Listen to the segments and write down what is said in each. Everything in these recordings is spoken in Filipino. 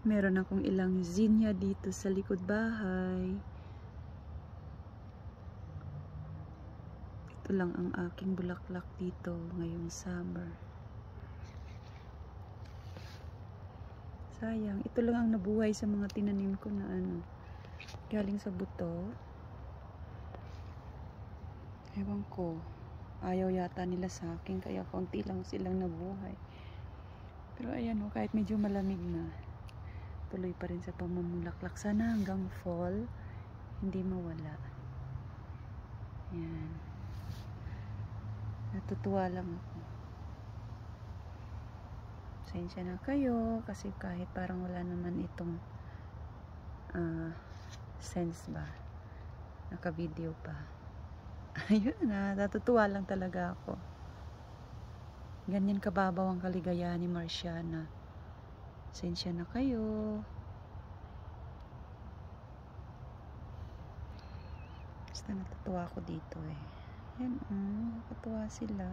Meron akong ilang zinnia dito sa likod bahay. Ito lang ang aking bulaklak dito ngayong summer. Sayang, ito lang ang nabuhay sa mga tinanim ko na galing sa buto. Ewan ko, ayaw yata nila sa akin kaya kaunti lang silang nabuhay. Pero ayan kahit medyo malamig na, tuloy pa rin sa pamumulaklak. Sana hanggang fall hindi mawala. Ayan, natutuwa lang ako. Pasensya na kayo kasi kahit parang wala naman itong sense ba, naka-video pa. Ayun natutuwa lang talaga ako. Ganyan kababaw ang kaligayahan ni Marciana. Pasensya na kayo. Basta natutuwa ako dito Yan nakatuwa sila.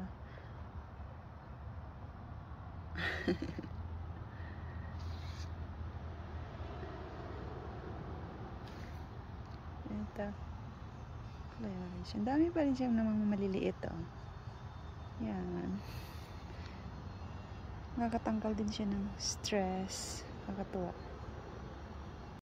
Ito. Ang dami pa rin siyang namang maliliit Yan. Nakakatanggal din siya ng stress. Nakakatuwa.